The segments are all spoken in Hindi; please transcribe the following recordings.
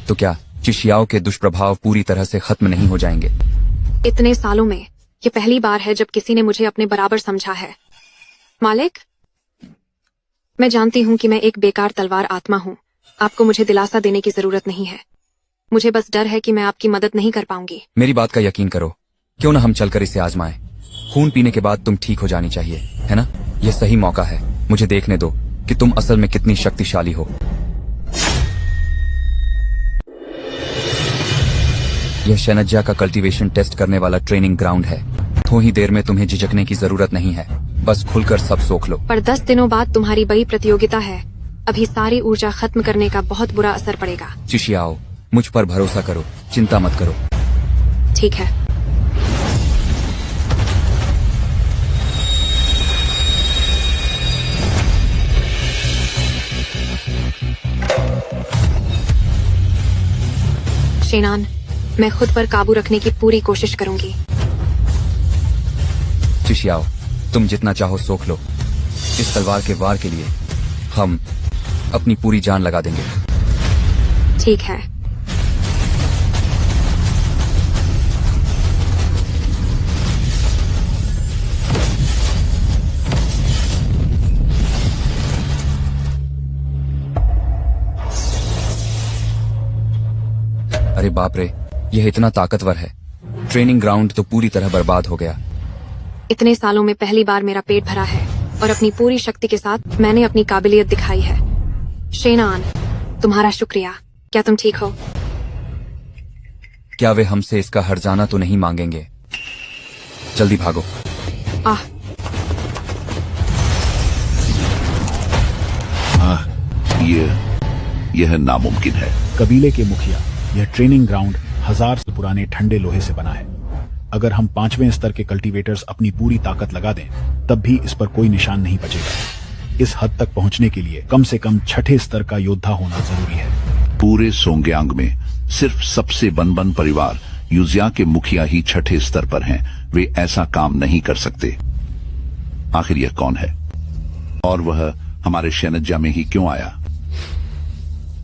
तो क्या चिशियाओ के दुष्प्रभाव पूरी तरह से खत्म नहीं हो जाएंगे? इतने सालों में ये पहली बार है जब किसी ने मुझे अपने बराबर समझा है। मालिक, मैं जानती हूँ कि मैं एक बेकार तलवार आत्मा हूँ। आपको मुझे दिलासा देने की जरूरत नहीं है। मुझे बस डर है कि मैं आपकी मदद नहीं कर पाऊंगी। मेरी बात का यकीन करो, क्यों ना हम चलकर इसे आजमाएं। खून पीने के बाद तुम ठीक हो जानी चाहिए, है ना? यह सही मौका है। मुझे देखने दो कि तुम असल में कितनी शक्तिशाली हो। यह शैनज्या का कल्टीवेशन टेस्ट करने वाला ट्रेनिंग ग्राउंड है। थोड़ी देर में तुम्हें झिझकने की जरूरत नहीं है। बस खुलकर सब सोख लो। पर 10 दिनों बाद तुम्हारी बड़ी प्रतियोगिता है। अभी सारी ऊर्जा खत्म करने का बहुत बुरा असर पड़ेगा। चिशियाओ, मुझ पर भरोसा करो, चिंता मत करो। ठीक है। शेनान, मैं खुद पर काबू रखने की पूरी कोशिश करूंगी। चिशियाओ, तुम जितना चाहो सोख लो। इस तलवार के वार के लिए हम अपनी पूरी जान लगा देंगे। ठीक है। अरे बाप रे, यह इतना ताकतवर है। ट्रेनिंग ग्राउंड तो पूरी तरह बर्बाद हो गया। इतने सालों में पहली बार मेरा पेट भरा है और अपनी पूरी शक्ति के साथ मैंने अपनी काबिलियत दिखाई है। शेनान, तुम्हारा शुक्रिया। क्या तुम ठीक हो? क्या वे हमसे इसका हर्जाना तो नहीं मांगेंगे? जल्दी भागो। यह नामुमकिन है। कबीले के मुखिया, यह ट्रेनिंग ग्राउंड 1000 साल पुराने ठंडे लोहे से बना है। अगर हम 5वें स्तर के कल्टीवेटर्स अपनी पूरी ताकत लगा दें, तब भी इस पर कोई निशान नहीं बचेगा। इस हद तक पहुंचने के लिए कम से कम 6ठे स्तर का योद्धा होना जरूरी है। पूरे सोंगयांग में सिर्फ सबसे बनबन परिवार यूजिया के मुखिया ही 6ठे स्तर पर हैं। वे ऐसा काम नहीं कर सकते। आखिर यह कौन है और वह हमारे शैनज्या में ही क्यों आया?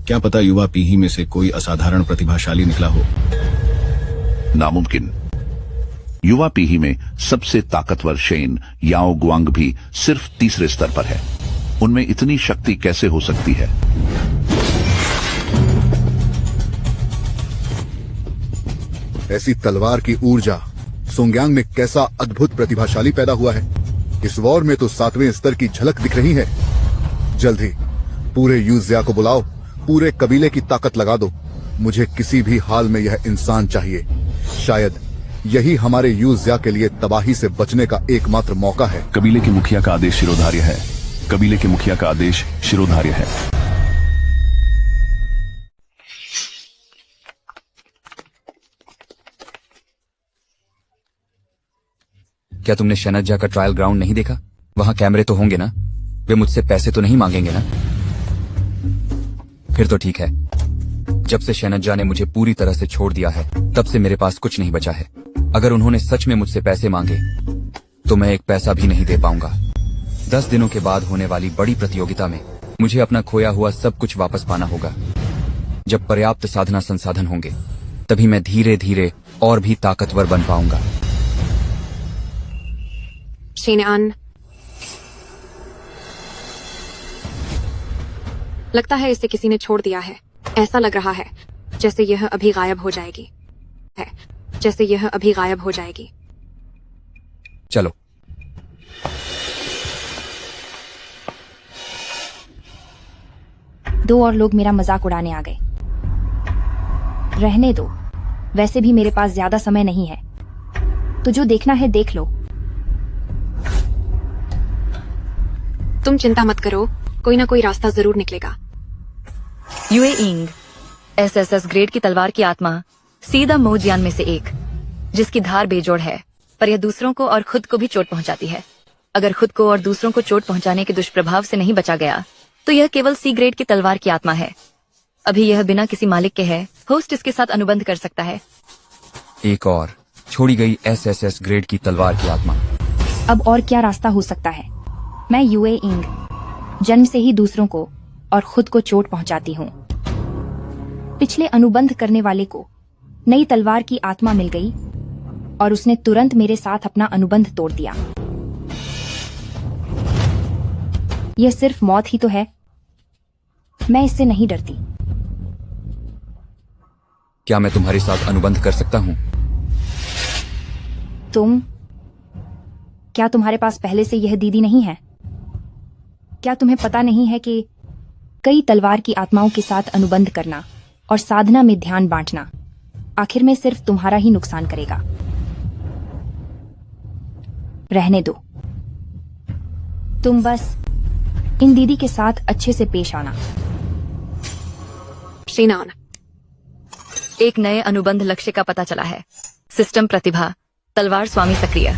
क्या पता युवा पीढ़ी में से कोई असाधारण प्रतिभाशाली निकला हो। नामुमकिन। युवा पीढ़ी में सबसे ताकतवर शेन याओ गुआंग भी सिर्फ 3रे स्तर पर है। उनमें इतनी शक्ति कैसे हो सकती है? ऐसी तलवार की ऊर्जा सोंगयांग में कैसा अद्भुत प्रतिभाशाली पैदा हुआ है। इस वॉर में तो 7वें स्तर की झलक दिख रही है। जल्द ही पूरे यूजिया को बुलाओ, पूरे कबीले की ताकत लगा दो। मुझे किसी भी हाल में यह इंसान चाहिए। शायद यही हमारे यूजिया के लिए तबाही से बचने का एकमात्र मौका है। कबीले के मुखिया का आदेश शिरोधार्य है। कबीले के मुखिया का आदेश शिरोधार्य है। क्या तुमने शैनज्या का ट्रायल ग्राउंड नहीं देखा? वहां कैमरे तो होंगे ना? वे मुझसे पैसे तो नहीं मांगेंगे ना? फिर तो ठीक है। जब से शैनज्या ने मुझे पूरी तरह से छोड़ दिया है, तब से मेरे पास कुछ नहीं बचा है। अगर उन्होंने सच में मुझसे पैसे मांगे तो मैं एक पैसा भी नहीं दे पाऊंगा। 10 दिनों के बाद होने वाली बड़ी प्रतियोगिता में मुझे अपना खोया हुआ सब कुछ वापस पाना होगा। जब पर्याप्त साधना संसाधन होंगे, तभी मैं धीरे धीरे और भी ताकतवर बन पाऊंगा। शेनान, लगता है इसे किसी ने छोड़ दिया है। ऐसा लग रहा है जैसे यह अभी गायब हो जाएगी। चलो। दो और लोग मेरा मजाक उड़ाने आ गए। रहने दो, वैसे भी मेरे पास ज्यादा समय नहीं है। तो जो देखना है देख लो। तुम चिंता मत करो, कोई ना कोई रास्ता जरूर निकलेगा। युए इंग, एसएसएस ग्रेड की तलवार की आत्मा, सीधा मोजियान में से एक, जिसकी धार बेजोड़ है, पर यह दूसरों को और खुद को भी चोट पहुंचाती है। अगर खुद को और दूसरों को चोट पहुंचाने के दुष्प्रभाव से नहीं बचा गया, तो यह केवल सी ग्रेड की तलवार की आत्मा है। अभी यह बिना किसी मालिक के है। होस्ट इसके साथ अनुबंध कर सकता है। एक और छोड़ी गई एसएसएस ग्रेड की तलवार की आत्मा। अब और क्या रास्ता हो सकता है? मैं युए इंग, जन्म से ही दूसरों को और खुद को चोट पहुंचाती हूँ। पिछले अनुबंध करने वाले को नई तलवार की आत्मा मिल गई और उसने तुरंत मेरे साथ अपना अनुबंध तोड़ दिया। यह सिर्फ मौत ही तो है, मैं इससे नहीं डरती। क्या मैं तुम्हारे साथ अनुबंध कर सकता हूँ? क्या तुम्हारे पास पहले से यह दीदी नहीं है? क्या तुम्हें पता नहीं है कि कई तलवार की आत्माओं के साथ अनुबंध करना और साधना में ध्यान बांटना आखिर में सिर्फ तुम्हारा ही नुकसान करेगा। रहने दो, तुम बस इन दीदी के साथ अच्छे से पेश आना। शेनान, एक नए अनुबंध लक्ष्य का पता चला है। सिस्टम प्रतिभा, तलवार स्वामी सक्रिय।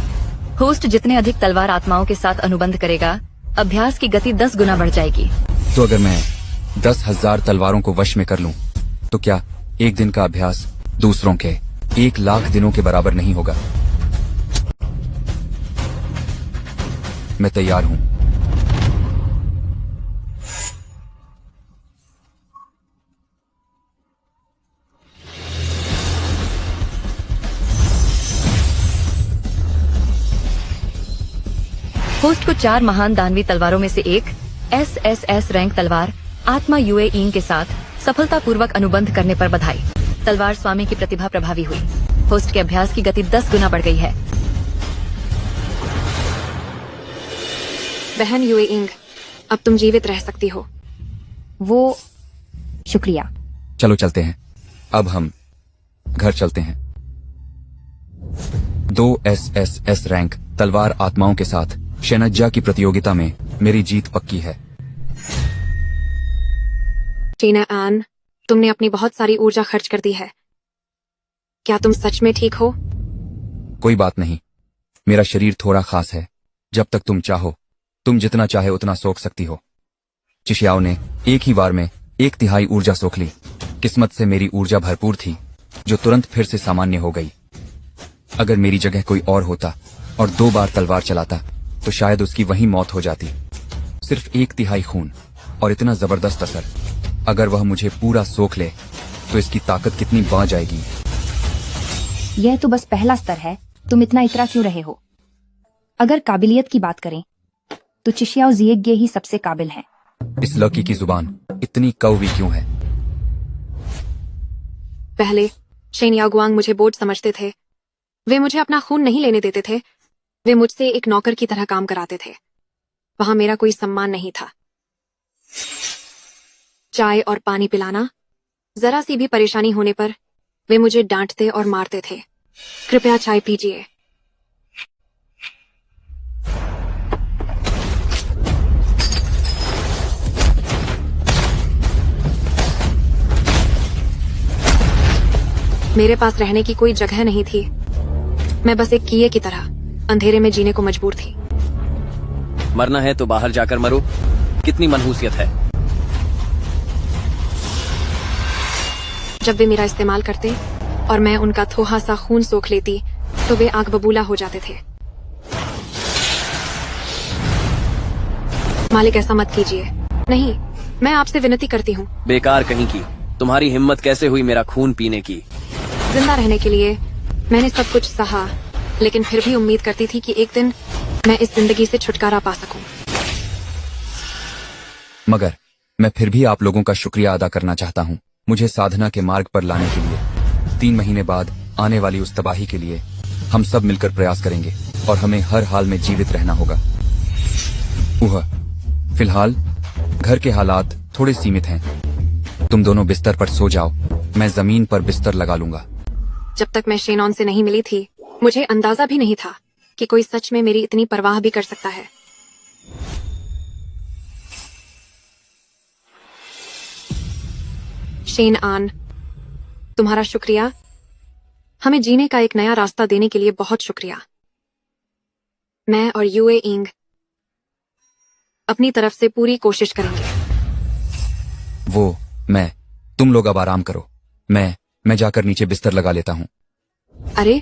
होस्ट जितने अधिक तलवार आत्माओं के साथ अनुबंध करेगा, अभ्यास की गति 10 गुना बढ़ जाएगी। तो अगर मैं 10,000 तलवारों को वश में कर लूं, तो क्या एक दिन का अभ्यास दूसरों के 1,00,000 दिनों के बराबर नहीं होगा? मैं तैयार हूं। होस्ट को 4 महान दानवी तलवारों में से एक SSS रैंक तलवार आत्मा यूए इंग के साथ सफलतापूर्वक अनुबंध करने पर बधाई। तलवार स्वामी की प्रतिभा प्रभावी हुई। होस्ट के अभ्यास की गति 10 गुना बढ़ गई है। बहन यूए इंग, अब तुम जीवित रह सकती हो। वो शुक्रिया। चलो चलते हैं। अब हम घर चलते हैं। 2 SSS रैंक तलवार आत्माओं के साथ शेनज्जा की प्रतियोगिता में मेरी जीत पक्की है। टीना आन, तुमने अपनी बहुत सारी ऊर्जा खर्च कर दी है। क्या तुम सच में ठीक हो? कोई बात नहीं, मेरा शरीर थोड़ा खास है। जब तक तुम चाहो, तुम जितना चाहे उतना सोख सकती हो। चिशियाओ ने एक ही बार में 1/3 ऊर्जा सोख ली। किस्मत से मेरी ऊर्जा भरपूर थी, जो तुरंत फिर से सामान्य हो गई। अगर मेरी जगह कोई और होता और 2 बार तलवार चलाता, तो शायद उसकी वहीं मौत हो जाती। सिर्फ 1/3 खून और इतना जबरदस्त असर। अगर वह मुझे पूरा सोख ले, तो इसकी ताकत कितनी बढ़ जाएगी। यह तो बस पहला स्तर है, तुम इतना इतरा क्यों रहे हो? अगर काबिलियत की बात करें, तो चिशियाओ जिएग्ये ही सबसे काबिल है। इस लड़की की जुबान इतनी कौवी क्यों है? पहले शेन यागुआंग मुझे बोझ समझते थे। वे मुझे अपना खून नहीं लेने देते थे। वे मुझसे एक नौकर की तरह काम कराते थे। वहां मेरा कोई सम्मान नहीं था। चाय और पानी पिलाना, जरा सी भी परेशानी होने पर वे मुझे डांटते और मारते थे। कृपया चाय पीजिए। मेरे पास रहने की कोई जगह नहीं थी। मैं बस एक कीए की तरह अंधेरे में जीने को मजबूर थी। मरना है तो बाहर जाकर मरो। कितनी मनहूसियत है। जब वे मेरा इस्तेमाल करते और मैं उनका थोड़ा सा खून सोख लेती, तो वे आग बबूला हो जाते थे। मालिक, ऐसा मत कीजिए। नहीं, मैं आपसे विनती करती हूँ। बेकार कहीं की। तुम्हारी हिम्मत कैसे हुई मेरा खून पीने की? जिंदा रहने के लिए मैंने सब कुछ सहा, लेकिन फिर भी उम्मीद करती थी कि एक दिन मैं इस जिंदगी से छुटकारा पा सकूं। मगर मैं फिर भी आप लोगों का शुक्रिया अदा करना चाहता हूँ, मुझे साधना के मार्ग पर लाने के लिए। 3 महीने बाद आने वाली उस तबाही के लिए हम सब मिलकर प्रयास करेंगे और हमें हर हाल में जीवित रहना होगा। फिलहाल घर के हालात थोड़े सीमित हैं। तुम दोनों बिस्तर पर सो जाओ, मैं जमीन पर बिस्तर लगा लूंगा। जब तक मैं शेनॉन से नहीं मिली थी, मुझे अंदाजा भी नहीं था कि कोई सच में मेरी इतनी परवाह भी कर सकता है। शेन आन, तुम्हारा शुक्रिया। हमें जीने का एक नया रास्ता देने के लिए बहुत शुक्रिया। मैं और यूए इंग अपनी तरफ से पूरी कोशिश करेंगे। तुम लोग अब आराम करो। मैं जाकर नीचे बिस्तर लगा लेता हूँ। अरे,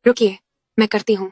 रुकिए, मैं करती हूँ।